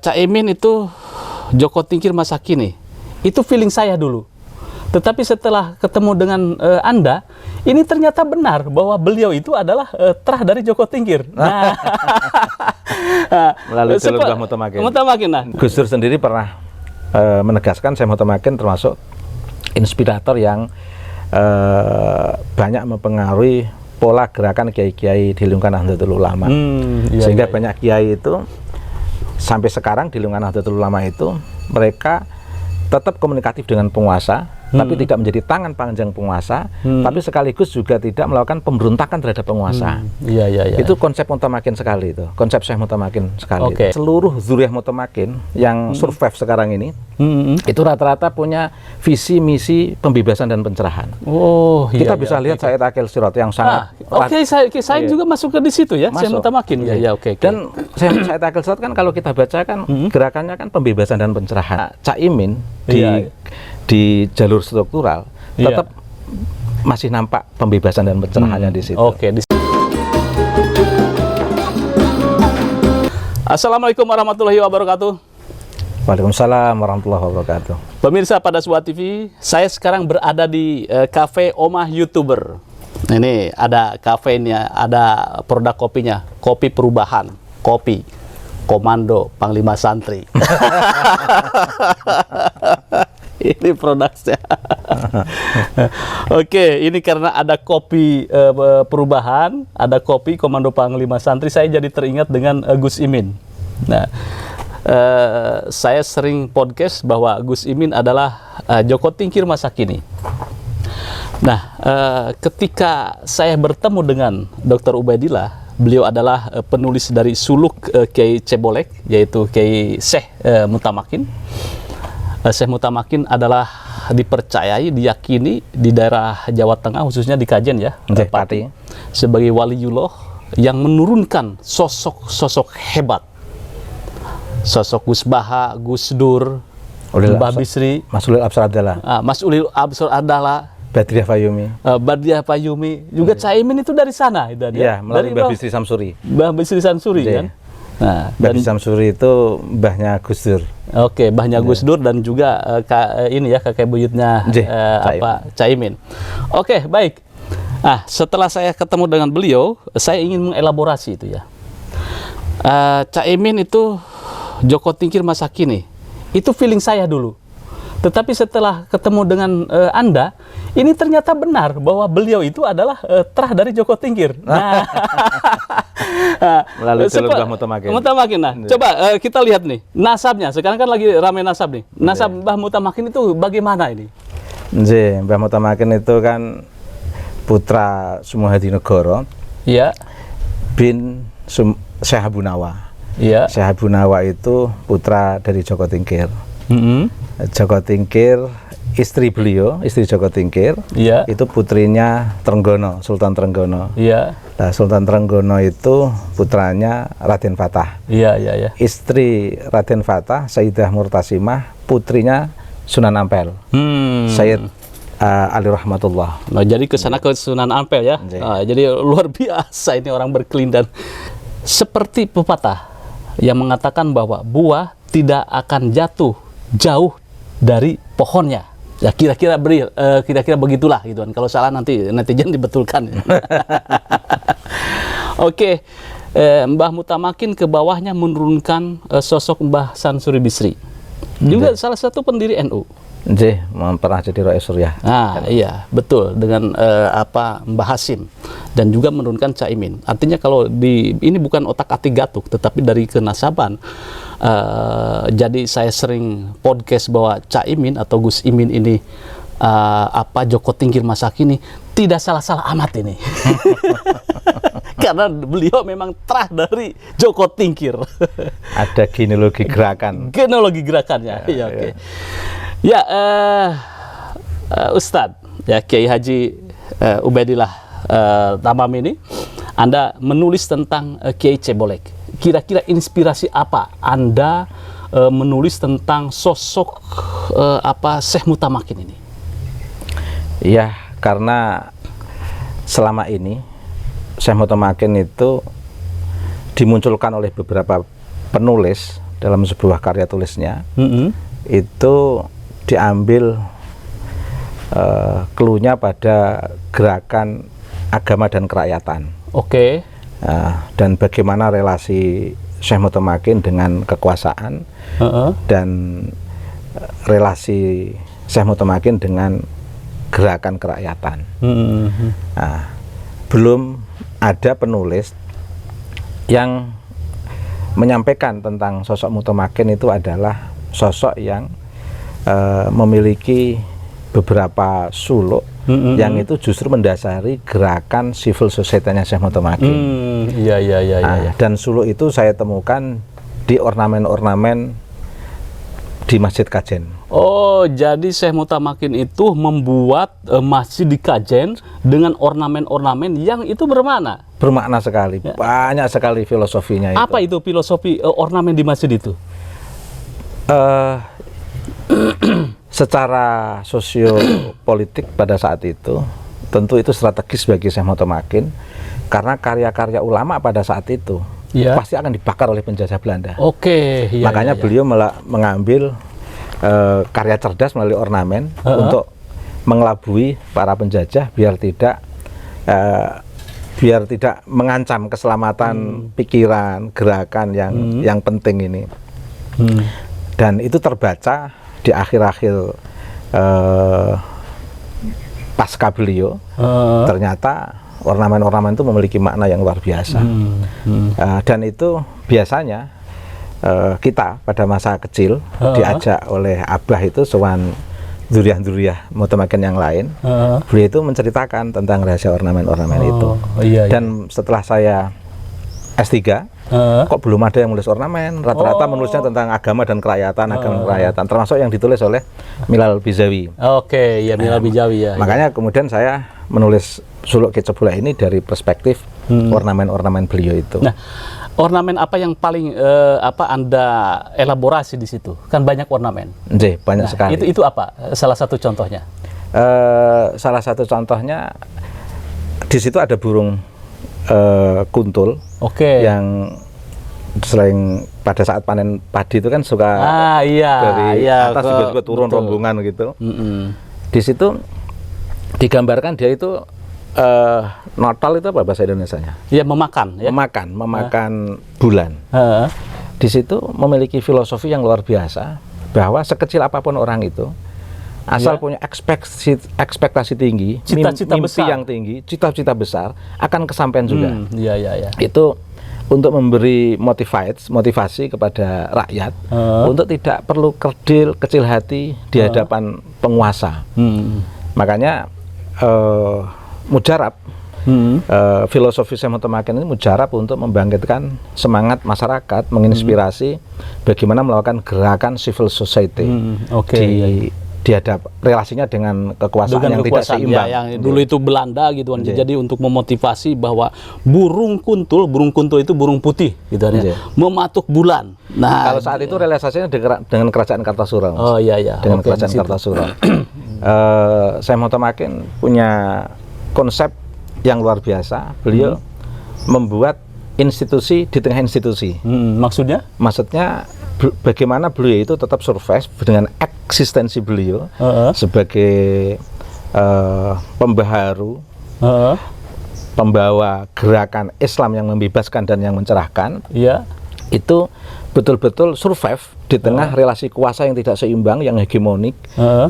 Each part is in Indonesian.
Caimin itu Joko Tingkir masa kini. Itu feeling saya dulu. Tetapi setelah ketemu dengan Anda, ini ternyata benar bahwa beliau itu adalah terah dari Joko Tingkir. Nah, melalui jalur Mbah Mutamakin. Nah. Gus Dur sendiri pernah menegaskan Syekh Mutamakin termasuk inspirator yang banyak mempengaruhi pola gerakan kiai-kiai di lingkungan Nahdlatul Ulama. Sehingga banyak kiai itu sampai sekarang di lingkungan Nahdlatul Ulama itu mereka tetap komunikatif dengan penguasa, tapi tidak menjadi tangan panjang penguasa, tapi sekaligus juga tidak melakukan pemberontakan terhadap penguasa. Itu konsep Mutamakin sekali itu, konsep Syekh Mutamakin sekali. Seluruh zuriyah Mutamakin yang survive sekarang ini, itu rata-rata punya visi misi pembebasan dan pencerahan. Kita bisa lihat Said Akil Sirot yang sangat. Saya juga masuk ke di situ ya, Syekh Mutamakin. Dan Said Akil Sirot kan kalau kita baca kan gerakannya kan pembebasan dan pencerahan. Caimin di jalur struktural tetap masih nampak pembebasan dan pencerahannya di situ. Assalamualaikum warahmatullahi wabarakatuh. Waalaikumsalam warahmatullahi wabarakatuh. Pemirsa Pada Suara TV, saya sekarang berada di kafe Omah YouTuber. Ini ada kafenya, ada produk kopinya, Kopi Perubahan, kopi Komando Panglima Santri. Ini produknya. Ini karena ada kopi perubahan, ada kopi Komando Panglima Santri, saya jadi teringat dengan Gus Imin. Nah, saya sering podcast bahwa Gus Imin adalah Joko Tingkir masa kini. Nah, ketika saya bertemu dengan Dr. Ubaidillah, beliau adalah penulis dari suluk Kiai Cebolek, yaitu Kiai Syekh Mutamakin. Syekh Mutamakin adalah dipercayai, diyakini di daerah Jawa Tengah, khususnya di Kajen ya, Pati, sebagai waliullah yang menurunkan sosok-sosok hebat. Sosok Gus Baha, Gus Dur, Mbah Bisri, Mas Ulil Absar Adalah, Mas Ulil Absar Adalah, Badriah Fayumi, juga Caimin itu dari sana, itu ya, melalui Mbah Bisri Samsuri. Mbah Bisri Samsuri kan. Nah, Mbah Bisri Samsuri itu mbahnya Gus Dur. Mbahnya Gus Dur dan juga kakek buyutnya Caimin. Baik. Nah, setelah saya ketemu dengan beliau, saya ingin mengelaborasi itu ya. Caimin itu Joko Tingkir masa kini. Itu feeling saya dulu. Tetapi setelah ketemu dengan Anda, ini ternyata benar bahwa beliau itu adalah terah dari Joko Tingkir. Nah, melalui jalur Mbah Mutamakin. Nah, coba kita lihat nih nasabnya. Sekarang kan lagi ramai nasab nih. Nasab Mbah Mutamakin itu bagaimana ini? Mbah Mutamakin itu kan putra Sumohadinegoro. Bin Syekh Abu Nawa. Syekh Abu Nawa itu putra dari Joko Tingkir. Joko Tingkir, istri Joko Tingkir, itu putrinya Trenggono, Sultan Trenggono. Nah, Sultan Trenggono itu putranya Raden Fatah. Istri Raden Fatah, Sayyidah Murtasimah, putrinya Sunan Ampel, Sayyid Ali Rahmatullah. Nah, jadi ke sana ke Sunan Ampel ya. Jadi luar biasa ini orang berkelindan. Seperti pepatah yang mengatakan bahwa buah tidak akan jatuh jauh dari pohonnya. Ya kira-kira begitulah gitu kan. Kalau salah nanti netizen dibetulkan. Mbah Mutamakin ke bawahnya menurunkan sosok Mbah Sansuri Bisri. Juga salah satu pendiri NU. Pernah jadi Rais Suryah. Iya, betul, dengan Mbah Hasim, dan juga menurunkan Caimin. Artinya kalau ini bukan otak-atik gatuk, tetapi dari kenasaban. Jadi saya sering podcast bahwa Caimin atau Gus Imin ini Joko Tingkir masa kini tidak salah-salah amat ini. Karena beliau memang terah dari Joko Tingkir. Ada genealogi gerakannya. Ustadz Kiai Haji Ubaidillah Tamam ini, Anda menulis tentang Kiai Cebolek. Kira-kira inspirasi apa Anda menulis tentang sosok Syekh Mutamakin ini? Karena selama ini Syekh Mutamakin itu dimunculkan oleh beberapa penulis dalam sebuah karya tulisnya itu diambil clue-nya pada gerakan agama dan kerakyatan. Oke. Dan bagaimana relasi Syekh Mutamakin dengan kekuasaan dan relasi Syekh Mutamakin dengan gerakan kerakyatan. Belum ada penulis yang menyampaikan tentang sosok Mutamakin itu adalah sosok yang memiliki beberapa suluk yang itu justru mendasari gerakan civil society-nya Syekh Mutamakin. Iya. Dan suluk itu saya temukan di ornamen-ornamen di Masjid Kajen. Oh, jadi Syekh Mutamakin itu membuat masjid di Kajen dengan ornamen-ornamen yang itu bermakna? Bermakna sekali, banyak sekali filosofinya itu. Apa itu filosofi ornamen di masjid itu? Secara sosiopolitik pada saat itu tentu itu strategis bagi Syekh Mutamakin karena karya-karya ulama pada saat itu pasti akan dibakar oleh penjajah Belanda. Makanya beliau mengambil karya cerdas melalui ornamen untuk mengelabui para penjajah biar tidak mengancam keselamatan pikiran, gerakan yang penting ini. Dan itu terbaca di akhir-akhir pasca beliau, ternyata ornamen-ornamen itu memiliki makna yang luar biasa. Dan itu biasanya kita pada masa kecil diajak oleh abah itu sowan duriah-duriah Mutamakin yang lain, beliau itu menceritakan tentang rahasia ornamen-ornamen itu. Dan setelah saya S3, kok belum ada yang menulis ornamen, rata-rata menulisnya tentang agama dan kerakyatan, termasuk yang ditulis oleh Milal Bizawi. Milal Bizawi ya. Makanya kemudian saya menulis suluk Kecebula ini dari perspektif ornamen-ornamen beliau itu. Nah, ornamen apa yang paling Anda elaborasi di situ? Kan banyak ornamen. Banyak sekali. Itu apa? Salah satu contohnya? Salah satu contohnya di situ ada burung kuntul yang selain pada saat panen padi itu kan suka dari atas juga turun rombongan gitu. Di situ digambarkan dia itu notal itu apa bahasa Indonesianya? Memakan. Memakan bulan. Di situ memiliki filosofi yang luar biasa bahwa sekecil apapun orang itu asal punya ekspektasi tinggi, mimpi yang tinggi, cita-cita besar, akan kesampaian juga. Itu untuk memberi motivasi kepada rakyat untuk tidak perlu kecil hati di hadapan penguasa. Makanya mujarab, filosofi Syekh Mutamakin ini mujarab untuk membangkitkan semangat masyarakat, menginspirasi bagaimana melakukan gerakan civil society dihadap relasinya dengan kekuasaan yang tidak seimbang. Yang dulu itu Belanda gitu kan. Jadi untuk memotivasi bahwa burung kuntul itu burung putih gitu kan, mematuk bulan. Nah, kalau saat itu realisasinya dengan kerajaan Kartasura. Dengan kerajaan Kartasura. Syekh Mutamakin punya konsep yang luar biasa. Beliau membuat institusi di tengah institusi. Maksudnya? Maksudnya bagaimana beliau itu tetap survive dengan eksistensi beliau sebagai pembaharu, pembawa gerakan Islam yang membebaskan dan yang mencerahkan. Itu betul-betul survive di tengah relasi kuasa yang tidak seimbang, yang hegemonik,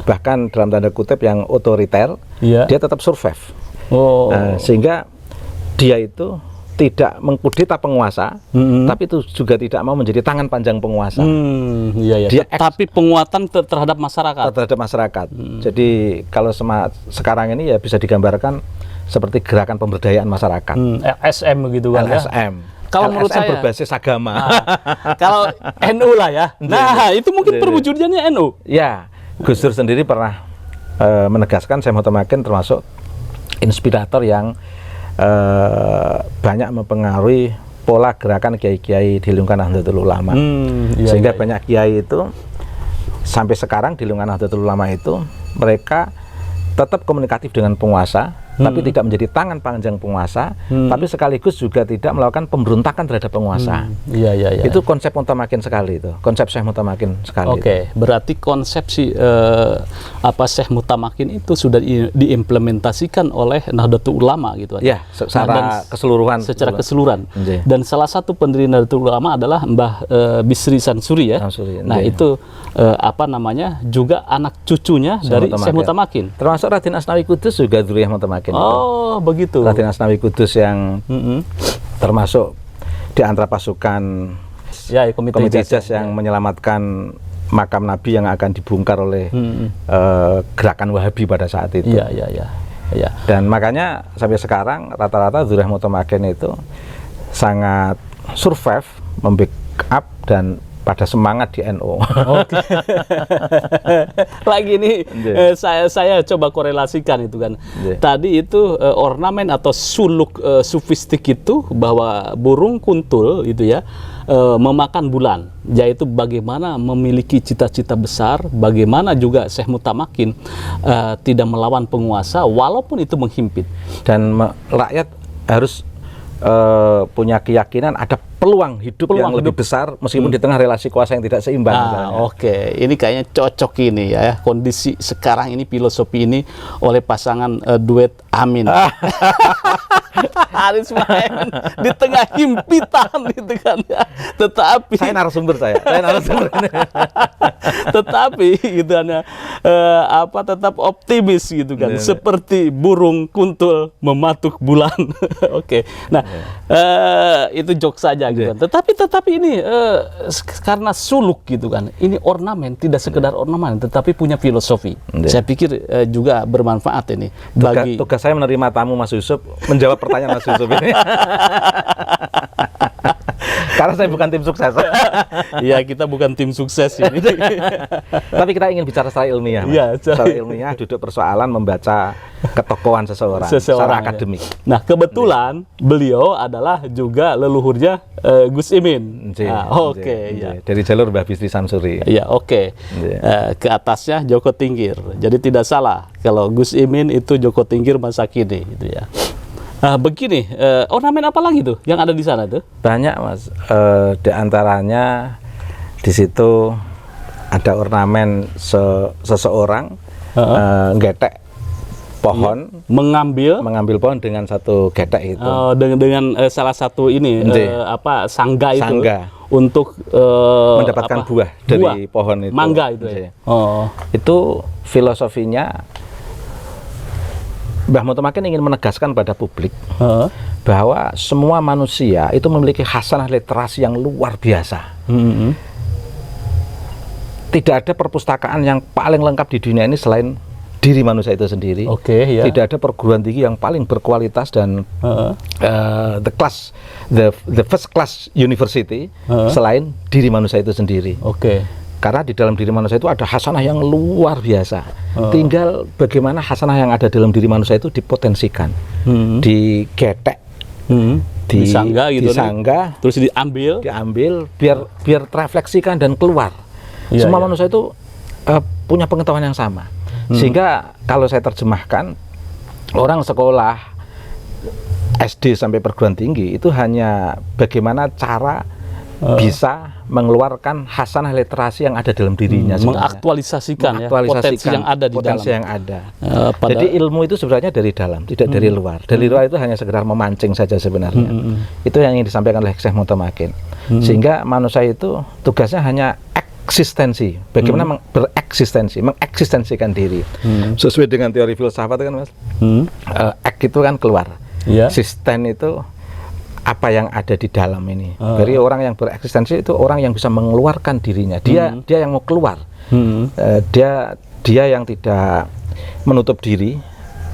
bahkan dalam tanda kutip yang otoriter. Dia tetap survive. Sehingga dia itu tidak mengkudeta penguasa, tapi itu juga tidak mau menjadi tangan panjang penguasa. Tapi penguatan terhadap masyarakat. Jadi kalau sekarang ini ya bisa digambarkan seperti gerakan pemberdayaan masyarakat. LSM begitu kan? LSM. Kalau menurut saya berbasis agama. Kalau NU lah ya. Nah, itu mungkin perwujudannya NU. Ya, Gus Dur sendiri pernah menegaskan Syekh Mutamakin termasuk inspirator yang banyak mempengaruhi pola gerakan kiai-kiai di lingkungan Nahdlatul Ulama. Sehingga banyak kiai itu sampai sekarang di lingkungan Nahdlatul Ulama itu mereka tetap komunikatif dengan penguasa, tapi tidak menjadi tangan panjang penguasa, tapi sekaligus juga tidak melakukan pemberontakan terhadap penguasa. Iya. Itu konsep Mutamakin sekali itu, konsep Syekh Mutamakin sekali. Oke, berarti konsepsi Syekh Mutamakin itu sudah diimplementasikan oleh Nahdlatul Ulama gitu. Ya, secara keseluruhan. Secara keseluruhan. Iya. Dan salah satu pendiri Nahdlatul Ulama adalah Mbah Bisri Sansuri ya. Nah, itu juga anak cucunya dari Syekh Mutamakin. Termasuk Raden Asnawi Kudus juga dzurriyyah Mutamakin. Oh, begitu. Raden Asnawi Kudus yang termasuk di antara pasukan Komite Hijaz yang menyelamatkan makam Nabi yang akan dibongkar oleh gerakan Wahabi pada saat itu. Iya. Dan makanya sampai sekarang rata-rata dzurriyyah Mutamakin itu sangat survive, membackup dan pada semangat di NU. Oke. Lagi nih saya coba korelasikan itu kan. Tadi itu ornamen atau suluk sufistik itu bahwa burung kuntul itu ya memakan bulan, yaitu bagaimana memiliki cita-cita besar, bagaimana juga Syekh Mutamakin tidak melawan penguasa walaupun itu menghimpit. Dan rakyat harus punya keyakinan ada peluang hidup yang lebih besar meskipun di tengah relasi kuasa yang tidak seimbang. Oke. Ini kayaknya cocok ini ya, kondisi sekarang ini, filosofi ini oleh pasangan duet Amin. Haris Mahen di tengah himpitan gitu kan ya. Tetapi saya narasumber. Tetapi gitu kan ya, tetap optimis gitu kan, seperti burung kuntul mematuk bulan. Oke. Nah, itu jok saja gitu kan. Tetapi ini karena suluk gitu kan. Ini ornamen, tidak sekedar ornamen tetapi punya filosofi. Saya pikir juga bermanfaat ini bagi tugas saya menerima tamu Mas Yusuf, menjawab pertanyaan Mas Yusuf ini. Karena saya bukan tim sukses. Iya, kita bukan tim sukses ini. Tapi kita ingin bicara secara ilmiah. Ya, secara ilmiah, duduk persoalan membaca ketokohan seseorang secara akademik. Nah, kebetulan beliau adalah juga leluhurnya Gus Imin. Dari jalur Mbah Bisri Sansuri. Iya, oke. Ke atasnya Joko Tingkir. Jadi tidak salah kalau Gus Imin itu Joko Tingkir masa kini gitu ya. Begini, ornamen apa lagi tuh yang ada di sana tuh? Banyak Mas, di antaranya di situ ada ornamen seseorang nggetek pohon, mengambil pohon dengan satu getek itu. Dengan salah satu ini sangga itu untuk mendapatkan buah dari pohon itu. Mangga itu ya. Itu filosofinya Mbah Mutamakin ingin menegaskan pada publik bahwa semua manusia itu memiliki hasanah literasi yang luar biasa. Tidak ada perpustakaan yang paling lengkap di dunia ini selain diri manusia itu sendiri. Tidak ada perguruan tinggi yang paling berkualitas dan the first class university selain diri manusia itu sendiri. Karena di dalam diri manusia itu ada hasanah yang luar biasa. Tinggal bagaimana hasanah yang ada dalam diri manusia itu dipotensikan, digetek, disangga gitu, terus diambil biar terefleksikan dan keluar. Semua manusia itu punya pengetahuan yang sama. Sehingga kalau saya terjemahkan, orang sekolah SD sampai perguruan tinggi itu hanya bagaimana cara bisa mengeluarkan hasanah literasi yang ada dalam dirinya, mengaktualisasikan potensi yang ada di dalam. Jadi ilmu itu sebenarnya dari dalam, tidak dari luar. Dari luar itu hanya sekedar memancing saja sebenarnya. Itu yang ingin disampaikan oleh Syekh Mutamakin. Sehingga manusia itu tugasnya hanya eksistensi, bagaimana mengeksistensikan diri. Sesuai dengan teori filsafat kan Mas, ek itu kan keluar, sisten itu apa yang ada di dalam ini. Jadi orang yang bereksistensi itu orang yang bisa mengeluarkan dirinya. Dia yang mau keluar. Dia yang tidak menutup diri,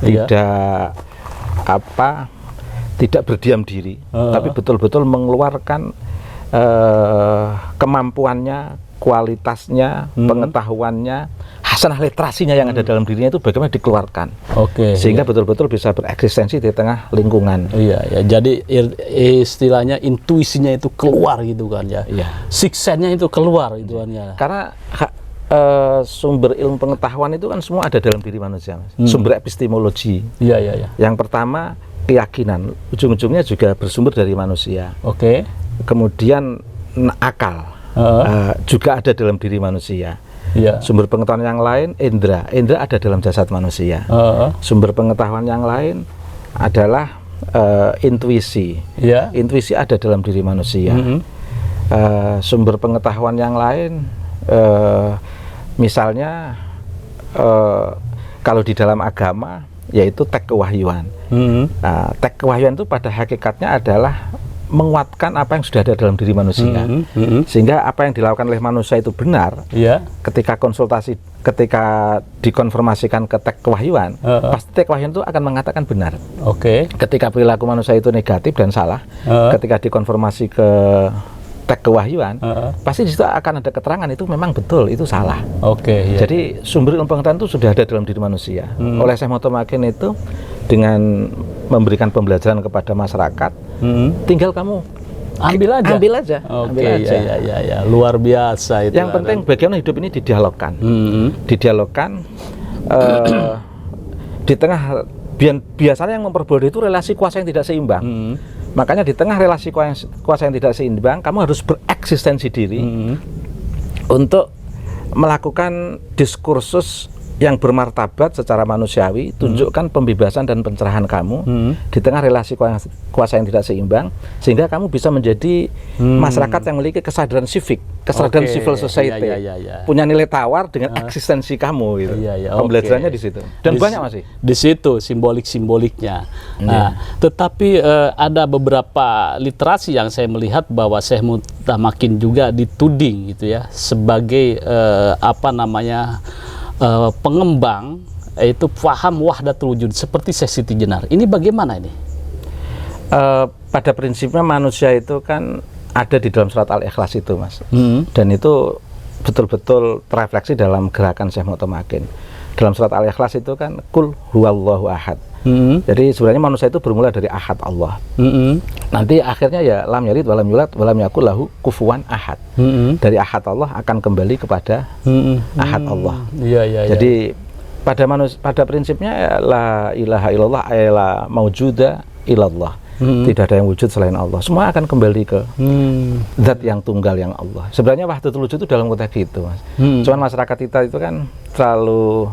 tidak berdiam diri, tapi betul-betul mengeluarkan kemampuannya, kualitasnya, pengetahuannya, hasanah literasinya yang ada dalam dirinya itu bagaimana dikeluarkan. Sehingga betul-betul bisa bereksistensi di tengah lingkungan. Jadi istilahnya intuisinya itu keluar gitu kan ya. Siksennya itu keluar gitu kan ya. Karena sumber ilmu pengetahuan itu kan semua ada dalam diri manusia, Mas. Sumber epistemologi. Iya, iya, iya. Yang pertama keyakinan, ujung-ujungnya juga bersumber dari manusia. Oke. Kemudian akal juga ada dalam diri manusia. Iya. Sumber pengetahuan yang lain, indra ada dalam jasad manusia. Sumber pengetahuan yang lain adalah intuisi. Iya. Intuisi ada dalam diri manusia. Sumber pengetahuan yang lain, misalnya kalau di dalam agama, yaitu teks kewahyuan. Teks kewahyuan itu pada hakikatnya adalah menguatkan apa yang sudah ada dalam diri manusia, sehingga apa yang dilakukan oleh manusia itu benar. Ketika dikonfirmasikan ke teks kewahyuan, pasti teks kewahyuan itu akan mengatakan benar. Ketika perilaku manusia itu negatif dan salah, ketika dikonfirmasi ke teks kewahyuan, pasti di situ akan ada keterangan itu memang betul, itu salah. Jadi sumber ilmu pengetahuan itu sudah ada dalam diri manusia. Oleh Syekh Motomakin itu dengan memberikan pembelajaran kepada masyarakat, tinggal kamu ambil aja. Ya. Luar biasa itu. Yang penting bagaimana hidup ini didialogkan. Di tengah biasanya yang memperbodoh itu relasi kuasa yang tidak seimbang. Makanya di tengah relasi kuasa yang tidak seimbang, kamu harus bereksistensi diri untuk melakukan diskursus yang bermartabat secara manusiawi, tunjukkan pembebasan dan pencerahan kamu di tengah relasi kuasa yang tidak seimbang, sehingga kamu bisa menjadi masyarakat yang memiliki kesadaran civic, kesadaran civil society, punya nilai tawar dengan eksistensi kamu gitu. Pembelajarannya di situ. Dan banyak masih. Di situ simbolik-simboliknya. Nah, tetapi ada beberapa literasi yang saya melihat bahwa Syekh Motomakin juga dituding gitu ya sebagai pengembang itu paham wahdatul wujud seperti Syekh Siti Jenar. Ini bagaimana ini? Pada prinsipnya manusia itu kan ada di dalam surat Al-Ikhlas itu, Mas. Dan itu betul-betul terefleksi dalam gerakan Syekh Motomakin. Dalam surat Al-Ikhlas itu kan kul huwallahu ahad. Jadi sebenarnya manusia itu bermula dari ahad Allah. Nanti akhirnya ya lam yalid walam yulad walam yakul lahu kufuwan ahad. Dari ahad Allah akan kembali kepada ahad Allah. Jadi pada prinsipnya ya, la ilaha illallah la maujuda illallah. Tidak ada yang wujud selain Allah. Semua akan kembali ke zat yang tunggal yang Allah. Sebenarnya wahdatul wujud itu dalam konteks gitu, Mas. Cuman masyarakat kita itu kan terlalu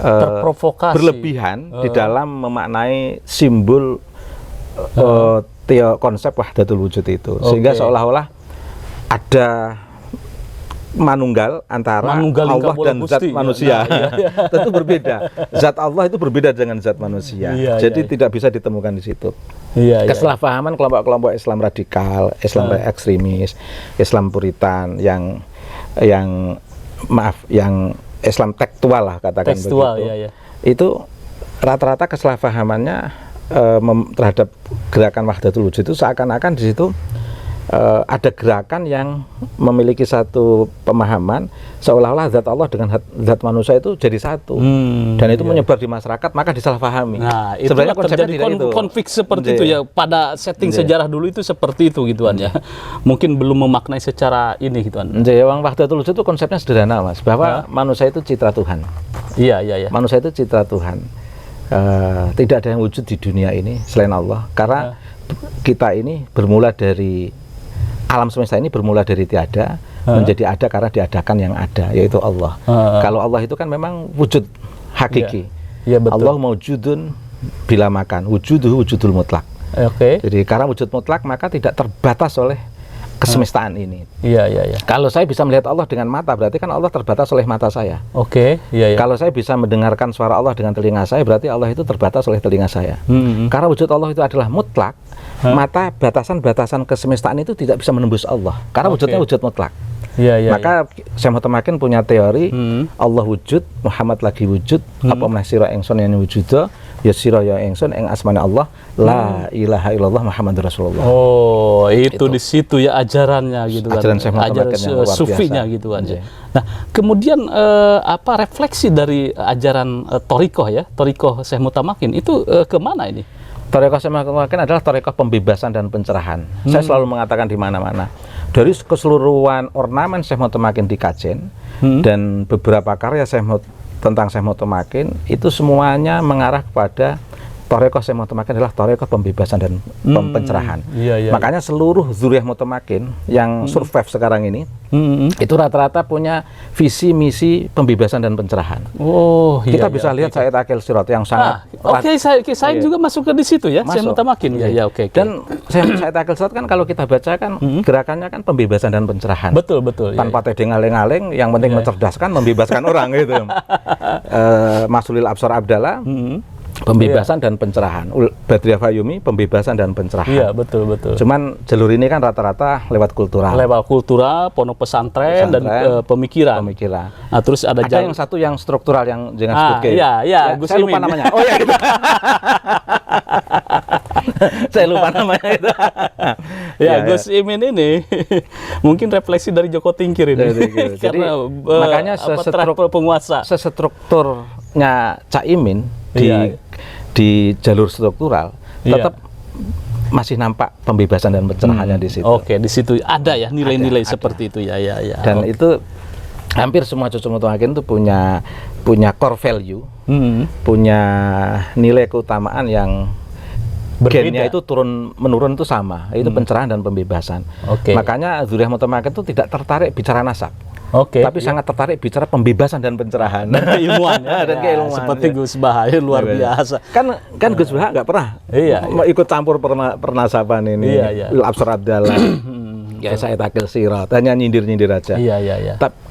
terprovokasi, berlebihan di dalam memaknai simbol konsep wahdatul wujud itu, sehingga seolah-olah ada manunggal antara Allah dan zat manusia. Tentu berbeda. Zat Allah itu berbeda dengan zat manusia. Jadi tidak bisa ditemukan di situ. Kesalahpahaman kelompok-kelompok Islam radikal, Islam ekstremis, Islam puritan yang Islam tekstual lah katakan begitu. Itu rata-rata kesalahpahamannya terhadap gerakan wahdatul wujud itu seakan-akan di situ ada gerakan yang memiliki satu pemahaman seolah-olah zat Allah dengan zat manusia itu jadi satu, dan itu menyebar di masyarakat, maka disalahpahami. Nah, itu sebenarnya konsepnya tidak itu. Konflik seperti itu ya pada setting sejarah dulu itu seperti itu gituan ya. Mungkin belum memaknai secara ini gituan. Yang wahdatul wujud itu konsepnya sederhana, Mas, bahwa manusia itu citra Tuhan. Manusia itu citra Tuhan. Tidak ada yang wujud di dunia ini selain Allah, karena kita ini bermula dari alam semesta ini bermula dari tiada menjadi ada karena diadakan yang ada, yaitu Allah. Kalau Allah itu kan memang wujud hakiki. Allah maujudun bila makan, wujuduhu wujudul mutlak. Jadi karena wujud mutlak maka tidak terbatas oleh kesemestaan ini. Kalau saya bisa melihat Allah dengan mata, berarti kan Allah terbatas oleh mata saya. Kalau saya bisa mendengarkan suara Allah dengan telinga saya, berarti Allah itu terbatas oleh telinga saya. Karena wujud Allah itu adalah mutlak, maka batasan-batasan kesemestaan itu tidak bisa menembus Allah. Karena wujudnya wujud mutlak. Maka Syekh Motomakin punya teori Allah wujud, Muhammad lagi wujud, apa meneh sira ingsun yang wujuda, ya sira ya ingsun ing asmane Allah, la ilaha illallah Muhammadur Rasulullah. Oh, itu di situ ya ajarannya gitu kan. Ajaran sufinya gitu kan. Nah, kemudian apa refleksi dari ajaran Thariqah ya, Thariqah Syekh Motomakin itu kemana ini? Thariqah Syekh Motomakin adalah thariqah pembebasan dan pencerahan. Saya selalu mengatakan di mana-mana dari keseluruhan ornamen Syekh Mutamakin di Kajen dan beberapa karya tentang Syekh Mutamakin itu semuanya mengarah kepada Thariqah Syekh Mutamakin adalah thariqah pembebasan dan pencerahan. Makanya seluruh Dzurriyyah Mutamakin yang survive sekarang ini itu rata-rata punya visi misi pembebasan dan pencerahan. Kita bisa lihat Said Aqil Sirot yang sangat saya juga masuk ke di situ ya, Syekh Mutamakin. Dan Said Aqil Sirot kan kalau kita baca kan gerakannya kan pembebasan dan pencerahan. Betul. Tanpa tedeng aleng-aleng, yang penting mencerdaskan, membebaskan orang gitu. Masulil Absar Abdallah pembebasan dan pencerahan. Badriah Fayumi pembebasan dan pencerahan. Iya, betul. Cuman jalur ini kan rata-rata lewat kultural. Lewat kultural, pondok pesantren dan pemikiran. Nah, terus ada yang satu yang struktural yang jangan sebut. Gus saya Imin. lupa namanya. Oh ya gitu. Saya lupa namanya itu. Gus Imin ini mungkin refleksi dari Joko Tingkir ini. Karena makanya penguasa. Sestrukturnya Cak Imin di jalur struktural tetap masih nampak pembebasan dan pencerahannya di situ. Di situ ada ya nilai-nilai seperti itu ya. Dan itu hampir semua cucu Mutamakin itu punya core value, punya nilai keutamaan yang gennya itu turun menurun itu sama, itu pencerahan dan pembebasan. Makanya Dzurriyyah Mutamakin itu tidak tertarik bicara nasab. Tapi sangat tertarik bicara pembebasan dan pencerahan dan keilmuan dan keilmuan. Seperti Gus Baha luar biasa. Kan Gus Baha nggak pernah ikut campur pernasaban ini. Absar Abdallah, Said Aqil Sirot hanya nyindir-nyindir aja.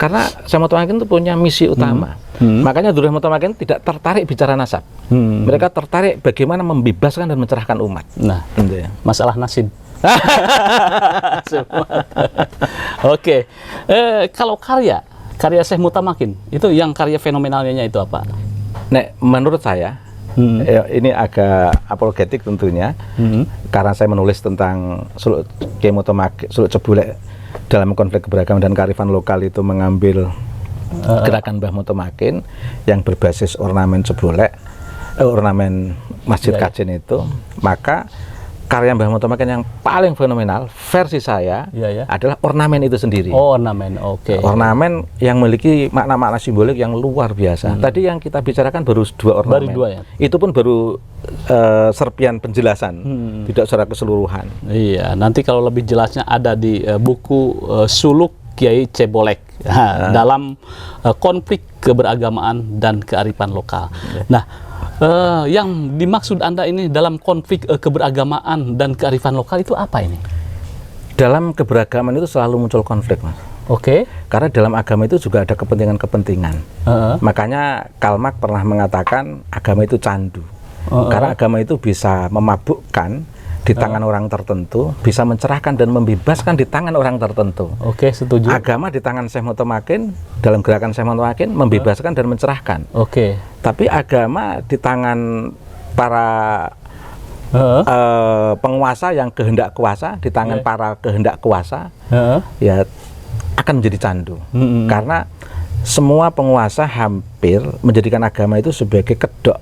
Karena Syekh Mutamakin itu punya misi utama. Makanya Dzurriyyah Mutamakin tidak tertarik bicara nasab. Mereka tertarik bagaimana membebaskan dan mencerahkan umat. Nah, masalah nasib. Kalau karya Syekh Mutamakin itu yang karya fenomenalnya itu apa? Menurut saya ini agak apologetik tentunya, karena saya menulis tentang Suluk Kyai Mutamakin, Suluk Cebulek dalam konflik keberagaman dan kearifan lokal itu mengambil gerakan Mbah Mutamakin yang berbasis ornamen Cebulek, ornamen Masjid Kajen itu, maka karya Mbah Mutamakin yang paling fenomenal versi saya adalah ornamen itu sendiri. Ornamen, ornamen yang memiliki makna-makna simbolik yang luar biasa. Tadi yang kita bicarakan baru 2 ornamen. Itu pun baru serpian penjelasan, tidak secara keseluruhan. Nanti kalau lebih jelasnya ada di buku Suluk Kyai Cebolek dalam konflik keberagamaan dan kearifan lokal. Yang dimaksud Anda ini dalam konflik keberagamaan dan kearifan lokal itu apa ini? Dalam keberagaman itu selalu muncul konflik, Mas. Karena dalam agama itu juga ada kepentingan-kepentingan. Makanya Karl Marx pernah mengatakan agama itu candu. Karena agama itu bisa memabukkan di tangan orang tertentu, bisa mencerahkan dan membebaskan di tangan orang tertentu. Setuju. Agama di tangan Syekh Mutamakin, dalam gerakan Syekh Mutamakin membebaskan dan mencerahkan. Tapi agama di tangan para penguasa yang kehendak kuasa, di tangan para kehendak kuasa, ya akan menjadi candu. Karena semua penguasa hampir menjadikan agama itu sebagai kedok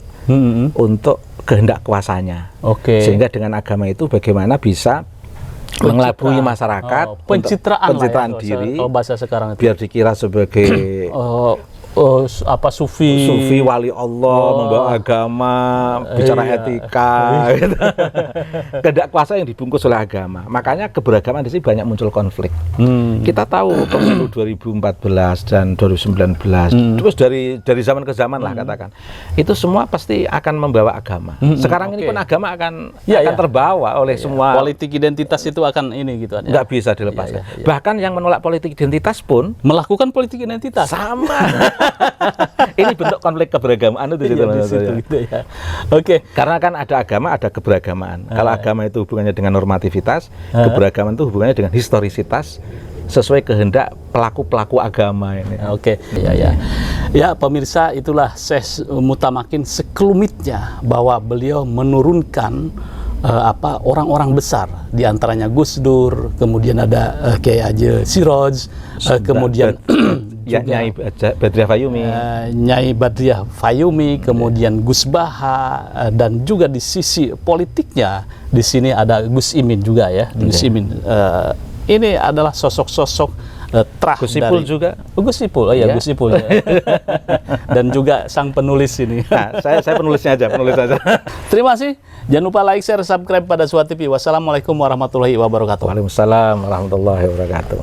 untuk kehendak kuasanya. Sehingga dengan agama itu bagaimana bisa mengelabui masyarakat, pencitraan diri, kalau bahasa sekarang itu, biar dikira sebagai sufi, wali Allah, membawa agama, bicara etika, gitu. Kehendak kuasa yang dibungkus oleh agama. Makanya keberagaman di sini banyak muncul konflik. Kita tahu pemilu 2014 dan 2019, terus dari zaman ke zaman lah katakan, itu semua pasti akan membawa agama. Sekarang ini pun agama akan terbawa oleh semua. Politik identitas itu akan ini gitu. Nggak bisa dilepaskan. Bahkan yang menolak politik identitas pun melakukan politik identitas. Sama. Ini bentuk konflik keberagamaan itu gitu ya. Karena kan ada agama, ada keberagamaan. Kalau agama itu hubungannya dengan normativitas, keberagaman itu hubungannya dengan historisitas sesuai kehendak pelaku-pelaku agama ini. Ya pemirsa, itulah Syekh Mutamakin seklumitnya, bahwa beliau menurunkan orang-orang besar, diantaranya Gus Dur, kemudian ada Kyai Haji Siroj, kemudian Nyai Badriah Fayumi, Nyai Badriah Fayumi, kemudian Gus Baha, dan juga di sisi politiknya di sini ada Gus Imin juga ya, Gus Imin ini adalah sosok-sosok terah Gus Ipul dari juga. Gus Ipul, oh iya, Ya. Gus Ipul. Dan juga sang penulis ini. Nah, saya penulisnya aja, penulis aja. Terima kasih. Jangan lupa like, share, subscribe pada Suha TV. Wassalamualaikum warahmatullahi wabarakatuh. Waalaikumsalam warahmatullahi wabarakatuh.